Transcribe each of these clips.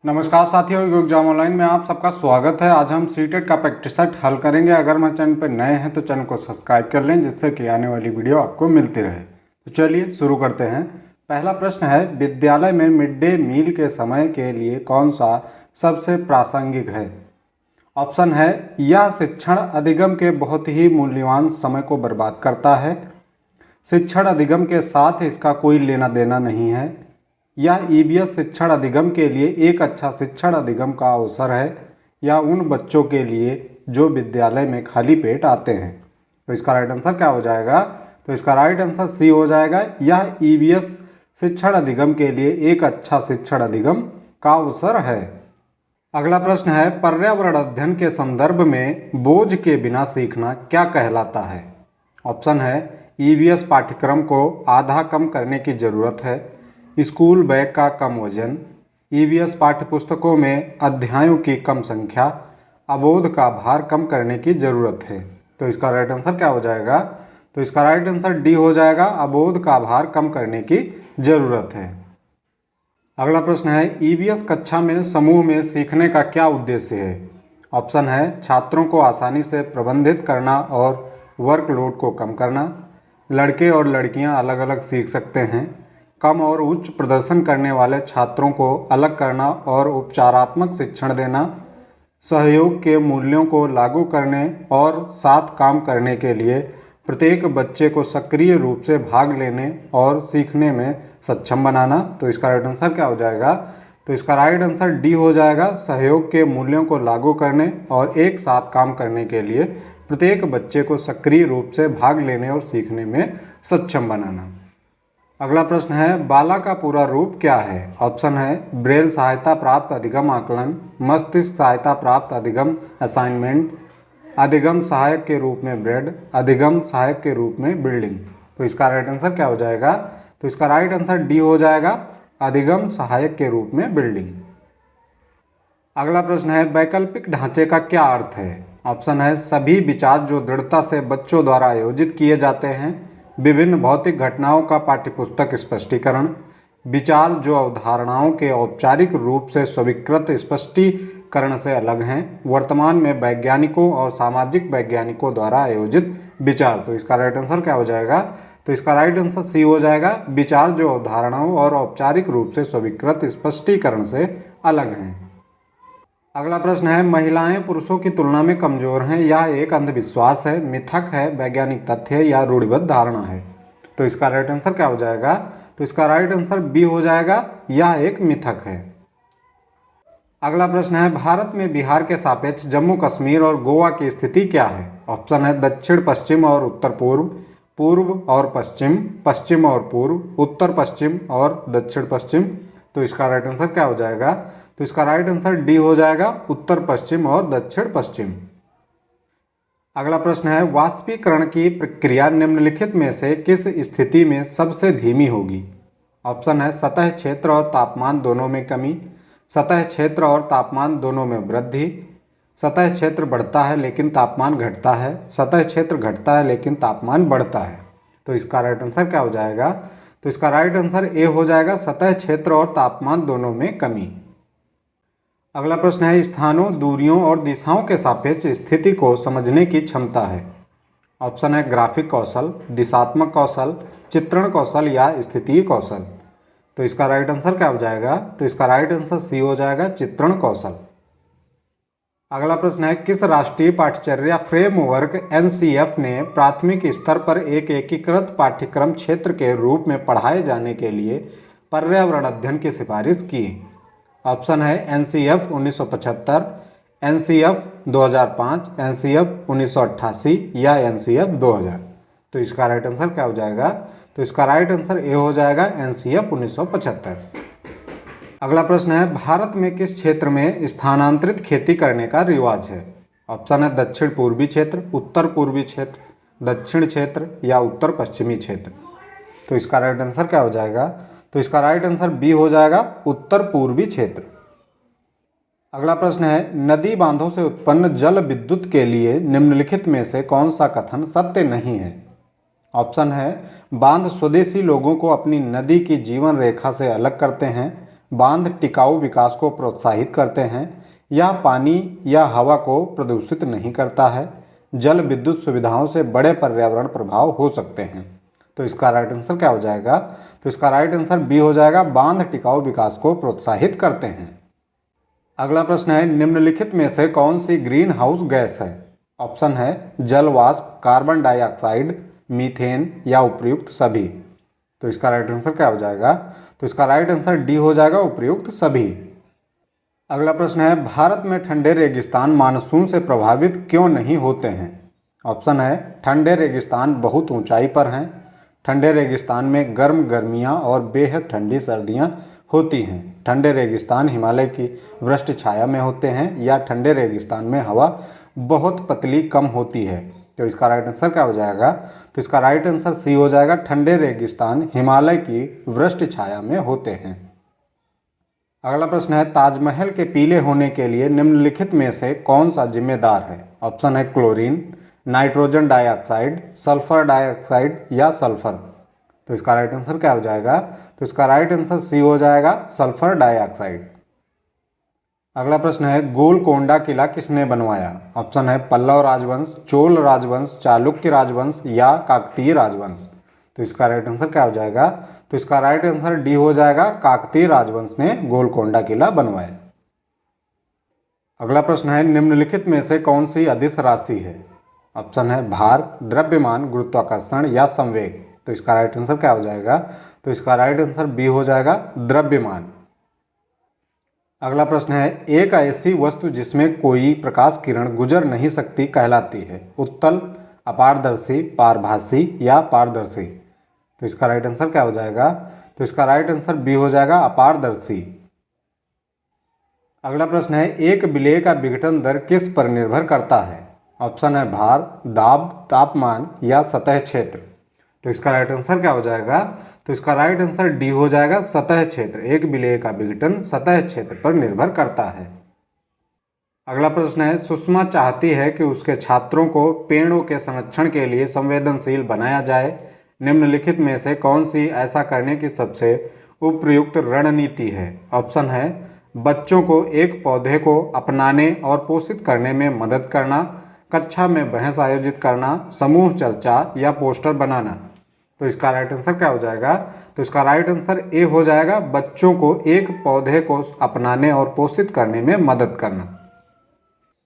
नमस्कार साथियों, योग एग्जाम ऑनलाइन में आप सबका स्वागत है। आज हम सीटेट का प्रैक्टिस सेट हल करेंगे। अगर मेरे चैनल पर नए हैं तो चैनल को सब्सक्राइब कर लें, जिससे कि आने वाली वीडियो आपको मिलती रहे। तो चलिए शुरू करते हैं। पहला प्रश्न है, विद्यालय में मिड डे मील के समय के लिए कौन सा सबसे प्रासंगिक है? ऑप्शन है, यह शिक्षण अधिगम के बहुत ही मूल्यवान समय को बर्बाद करता है, शिक्षण अधिगम के साथ इसका कोई लेना देना नहीं है, यह ईवीएस शिक्षण अधिगम के लिए एक अच्छा शिक्षण अधिगम का अवसर है, या उन बच्चों के लिए जो विद्यालय में खाली पेट आते हैं। तो इसका राइट आंसर क्या हो जाएगा? तो इसका राइट आंसर सी हो जाएगा, यह ईवीएस शिक्षण अधिगम के लिए एक अच्छा शिक्षण अधिगम का अवसर है। अगला प्रश्न है, पर्यावरण अध्ययन के संदर्भ में बोझ के बिना सीखना क्या कहलाता है? ऑप्शन है, ईवीएस पाठ्यक्रम को आधा कम करने की ज़रूरत है, स्कूल बैग का कम वजन, ईवीएस पाठ्यपुस्तकों में अध्यायों की कम संख्या, अबोध का भार कम करने की ज़रूरत है। तो इसका राइट आंसर क्या हो जाएगा? तो इसका राइट आंसर डी हो जाएगा, अबोध का भार कम करने की ज़रूरत है। अगला प्रश्न है, ईवीएस कक्षा में समूह में सीखने का क्या उद्देश्य है? ऑप्शन है, छात्रों को आसानी से प्रबंधित करना और वर्कलोड को कम करना, लड़के और लड़कियां अलग अलग सीख सकते हैं, कम और उच्च प्रदर्शन करने वाले छात्रों को अलग करना और उपचारात्मक शिक्षण देना, सहयोग के मूल्यों को लागू करने और साथ काम करने के लिए प्रत्येक बच्चे को सक्रिय रूप से भाग लेने और सीखने में सक्षम बनाना। तो इसका राइट आंसर क्या हो जाएगा? तो इसका राइट आंसर डी हो जाएगा, सहयोग के मूल्यों को लागू करने और एक साथ काम करने के लिए प्रत्येक बच्चे को सक्रिय रूप से भाग लेने और सीखने में सक्षम बनाना। अगला प्रश्न है, बाला का पूरा रूप क्या है? ऑप्शन है, ब्रेल सहायता प्राप्त अधिगम आकलन, मस्तिष्क सहायता प्राप्त अधिगम असाइनमेंट, अधिगम सहायक के रूप में ब्रेड, अधिगम सहायक के रूप में बिल्डिंग। तो इसका राइट आंसर क्या हो जाएगा? तो इसका राइट आंसर डी हो जाएगा, अधिगम सहायक के रूप में बिल्डिंग। अगला प्रश्न है, वैकल्पिक ढांचे का क्या अर्थ है? ऑप्शन है, सभी विचार जो दृढ़ता से बच्चों द्वारा आयोजित किए जाते हैं, विभिन्न भौतिक घटनाओं का पाठ्यपुस्तक स्पष्टीकरण, विचार जो अवधारणाओं के औपचारिक रूप से स्वीकृत स्पष्टीकरण से अलग हैं, वर्तमान में वैज्ञानिकों और सामाजिक वैज्ञानिकों द्वारा आयोजित विचार। तो इसका राइट आंसर क्या हो जाएगा? तो इसका राइट आंसर सी हो जाएगा, विचार जो अवधारणाओं और औपचारिक रूप से स्वीकृत स्पष्टीकरण से अलग हैं। अगला प्रश्न है, महिलाएं पुरुषों की तुलना में कमजोर हैं, यह एक अंधविश्वास है, मिथक है, वैज्ञानिक तथ्य है या रूढ़िबद्ध धारणा है? तो इसका राइट आंसर क्या हो जाएगा? तो इसका राइट आंसर बी हो जाएगा, यह एक मिथक है। अगला प्रश्न है, भारत में बिहार के सापेक्ष जम्मू कश्मीर और गोवा की स्थिति क्या है? ऑप्शन है, दक्षिण पश्चिम और उत्तर पूर्व, पूर्व और पश्चिम, पश्चिम और पूर्व, उत्तर पश्चिम और दक्षिण पश्चिम। तो इसका राइट आंसर क्या हो जाएगा? तो इसका राइट आंसर डी हो जाएगा, उत्तर पश्चिम और दक्षिण पश्चिम। अगला प्रश्न है, वाष्पीकरण की प्रक्रिया निम्नलिखित में से किस स्थिति में सबसे धीमी होगी? ऑप्शन है, सतह क्षेत्र और तापमान दोनों में कमी, सतह क्षेत्र और तापमान दोनों में वृद्धि, सतह क्षेत्र बढ़ता है लेकिन तापमान घटता है, सतह क्षेत्र घटता है लेकिन तापमान बढ़ता है। तो इसका राइट आंसर क्या हो जाएगा? तो इसका राइट आंसर ए हो जाएगा, सतह क्षेत्र और तापमान दोनों में कमी। अगला प्रश्न है, स्थानों, दूरियों और दिशाओं के सापेक्ष स्थिति को समझने की क्षमता है। ऑप्शन है, ग्राफिक कौशल, दिशात्मक कौशल, चित्रण कौशल या स्थितीय कौशल। तो इसका राइट आंसर क्या हो जाएगा? तो इसका राइट आंसर सी हो जाएगा, चित्रण कौशल। अगला प्रश्न है, किस राष्ट्रीय पाठ्यचर्या फ्रेमवर्क एनसीएफ ने प्राथमिक स्तर पर एक एकीकृत पाठ्यक्रम क्षेत्र के रूप में पढ़ाए जाने के लिए पर्यावरण अध्ययन की सिफारिश की? ऑप्शन है, एनसीएफ 1975, एनसीएफ 2005, एनसीएफ 1988 या एनसीएफ 2000। तो इसका राइट आंसर क्या हो जाएगा? तो इसका राइट आंसर ए हो जाएगा, एनसीएफ 1975। अगला प्रश्न है, भारत में किस क्षेत्र में स्थानांतरित खेती करने का रिवाज है? ऑप्शन है, दक्षिण पूर्वी क्षेत्र, उत्तर पूर्वी क्षेत्र, दक्षिण क्षेत्र या उत्तर पश्चिमी क्षेत्र। तो इसका राइट आंसर क्या हो जाएगा? तो इसका राइट आंसर बी हो जाएगा, उत्तर पूर्वी क्षेत्र। अगला प्रश्न है, नदी बांधों से उत्पन्न जल विद्युत के लिए निम्नलिखित में से कौन सा कथन सत्य नहीं है? ऑप्शन है, बांध स्वदेशी लोगों को अपनी नदी की जीवन रेखा से अलग करते हैं, बांध टिकाऊ विकास को प्रोत्साहित करते हैं। यह पानी या हवा को प्रदूषित नहीं करता है। जल विद्युत सुविधाओं से बड़े पर्यावरण प्रभाव हो सकते हैं। तो इसका राइट आंसर क्या हो जाएगा? तो इसका राइट आंसर बी हो जाएगा, बांध टिकाऊ विकास को प्रोत्साहित करते हैं। अगला प्रश्न है, निम्नलिखित में से कौन सी ग्रीन हाउस गैस है? ऑप्शन है जल वाष्प, कार्बन डाइऑक्साइड, मीथेन या उपयुक्त सभी। तो इसका राइट आंसर क्या हो जाएगा? तो इसका राइट आंसर डी हो जाएगा, उपयुक्त सभी। अगला प्रश्न है, भारत में ठंडे रेगिस्तान मानसून से प्रभावित क्यों नहीं होते हैं? ऑप्शन है ठंडे रेगिस्तान बहुत ऊंचाई पर हैं, ठंडे रेगिस्तान में गर्म गर्मियां और बेहद ठंडी सर्दियां होती हैं, ठंडे रेगिस्तान हिमालय की वृष्टि छाया में होते हैं, या ठंडे रेगिस्तान में हवा बहुत पतली कम होती है। तो इसका राइट आंसर क्या हो जाएगा? तो इसका राइट आंसर सी हो जाएगा, ठंडे रेगिस्तान हिमालय की वृष्टि छाया में होते हैं। अगला प्रश्न है, ताजमहल के पीले होने के लिए निम्नलिखित में से कौन सा जिम्मेदार है? ऑप्शन है chlorine, nitrogen dioxide, sulphur dioxide या सल्फर। तो इसका राइट आंसर क्या हो जाएगा? तो इसका राइट आंसर सी हो जाएगा, सल्फर डाइऑक्साइड। अगला प्रश्न है, गोलकोंडा किला किसने बनवाया? ऑप्शन है पल्लव राजवंश, चोल राजवंश, चालुक्य राजवंश या काकतीय राजवंश। तो इसका राइट आंसर क्या हो जाएगा? तो इसका राइट आंसर डी हो जाएगा, काकतीय राजवंश ने गोलकोंडा किला बनवाया। अगला प्रश्न है, निम्नलिखित में से कौन सी अदिश राशि है? ऑप्शन है भार, द्रव्यमान, गुरुत्वाकर्षण या संवेग। तो इसका राइट आंसर क्या हो जाएगा? तो इसका राइट आंसर बी हो जाएगा, द्रव्यमान। अगला प्रश्न है, एक ऐसी वस्तु जिसमें कोई प्रकाश किरण गुजर नहीं सकती कहलाती है? उत्तल, अपारदर्शी, पारभासी या पारदर्शी। तो इसका राइट आंसर क्या हो जाएगा? तो इसका राइट आंसर बी हो जाएगा, अपारदर्शी। अगला प्रश्न है, एक विलेय का विघटन दर किस पर निर्भर करता है? ऑप्शन है भार, दाब, तापमान या सतह क्षेत्र। तो इसका राइट आंसर क्या हो जाएगा? तो इसका राइट आंसर डी हो जाएगा, सतह क्षेत्र। एक विलेय का विघटन सतह क्षेत्र पर निर्भर करता है। अगला प्रश्न है, सुषमा चाहती है कि उसके छात्रों को पेड़ों के संरक्षण के लिए संवेदनशील बनाया जाए। निम्नलिखित में से कौन सी ऐसा करने की सबसे उपयुक्त रणनीति है? ऑप्शन है बच्चों को एक पौधे को अपनाने और पोषित करने में मदद करना, कक्षा में बहस आयोजित करना, समूह चर्चा या पोस्टर बनाना। तो इसका राइट आंसर क्या हो जाएगा? तो इसका राइट आंसर ए हो जाएगा, बच्चों को एक पौधे को अपनाने और पोषित करने में मदद करना।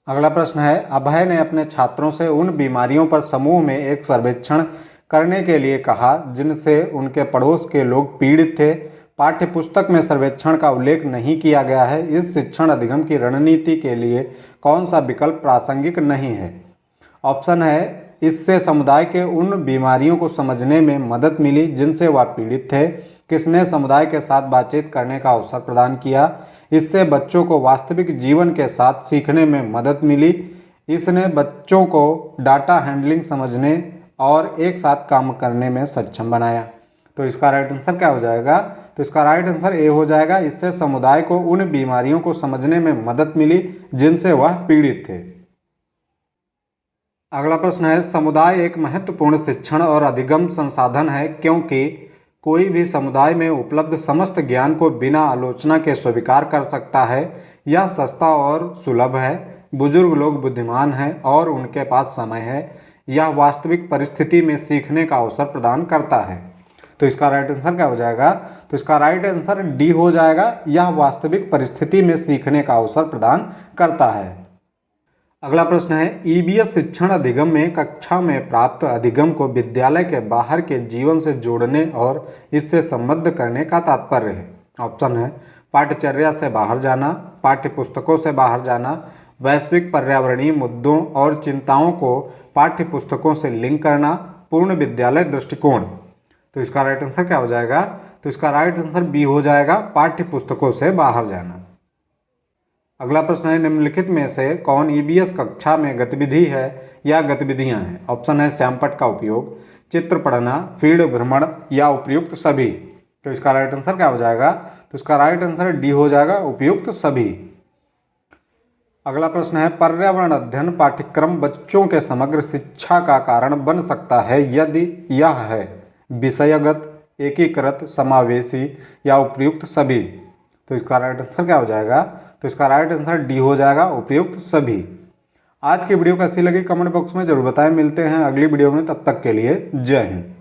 अगला प्रश्न है, अभय ने अपने छात्रों से उन बीमारियों पर समूह में एक सर्वेक्षण करने के लिए कहा जिनसे उनके पड़ोस के लोग पीड़ित थे। पाठ्यपुस्तक में सर्वेक्षण का उल्लेख नहीं किया गया है। इस शिक्षण अधिगम की रणनीति के लिए कौन सा विकल्प प्रासंगिक नहीं है? ऑप्शन है इससे समुदाय के उन बीमारियों को समझने में मदद मिली जिनसे वह पीड़ित थे। किसने समुदाय के साथ बातचीत करने का अवसर प्रदान किया? इससे बच्चों को वास्तविक जीवन के साथ सीखने में मदद मिली। इसने बच्चों को डाटा हैंडलिंग समझने और एक साथ काम करने में सक्षम बनाया। तो इसका राइट आंसर क्या हो जाएगा? तो इसका राइट आंसर ए हो जाएगा, इससे समुदाय को उन बीमारियों को समझने में मदद मिली जिनसे वह पीड़ित थे। अगला प्रश्न है, समुदाय एक महत्वपूर्ण शिक्षण और अधिगम संसाधन है क्योंकि कोई भी समुदाय में उपलब्ध समस्त ज्ञान को बिना आलोचना के स्वीकार कर सकता है। यह सस्ता और सुलभ है। बुजुर्ग लोग बुद्धिमान हैं और उनके पास समय है। यह वास्तविक परिस्थिति में सीखने का अवसर प्रदान करता है। तो इसका राइट आंसर क्या हो जाएगा? तो इसका राइट आंसर डी हो जाएगा, यह वास्तविक परिस्थिति में सीखने का अवसर प्रदान करता है। अगला प्रश्न है, ईबीएस शिक्षण अधिगम में कक्षा में प्राप्त अधिगम को विद्यालय के बाहर के जीवन से जोड़ने और इससे संबद्ध करने का तात्पर्य है। ऑप्शन है पाठ्यचर्या से बाहर जाना, पाठ्यपुस्तकों से बाहर जाना, वैश्विक पर्यावरणीय मुद्दों और चिंताओं को पाठ्यपुस्तकों से लिंक करना, पूर्ण विद्यालय दृष्टिकोण। तो इसका राइट आंसर क्या हो जाएगा? तो इसका राइट आंसर बी हो जाएगा, पाठ्यपुस्तकों से बाहर जाना। अगला प्रश्न है, निम्नलिखित में से कौन ईबीएस कक्षा में गतिविधि है या गतिविधियां हैं? ऑप्शन है श्यामपट्ट का उपयोग, चित्र पढ़ना, फील्ड भ्रमण या उपयुक्त सभी। तो इसका राइट आंसर क्या हो जाएगा? तो इसका राइट आंसर डी हो जाएगा, उपयुक्त सभी। अगला प्रश्न है, पर्यावरण अध्ययन पाठ्यक्रम बच्चों के समग्र शिक्षा का कारण बन सकता है यदि यह है विषयगत, एकीकृत, समावेशी या उपयुक्त सभी। तो इसका राइट आंसर क्या हो जाएगा? तो इसका राइट आंसर डी हो जाएगा, उपयुक्त सभी। आज की वीडियो कैसी लगी कमेंट बॉक्स में जरूर बताएं। मिलते हैं अगली वीडियो में, तब तक के लिए जय हिंद।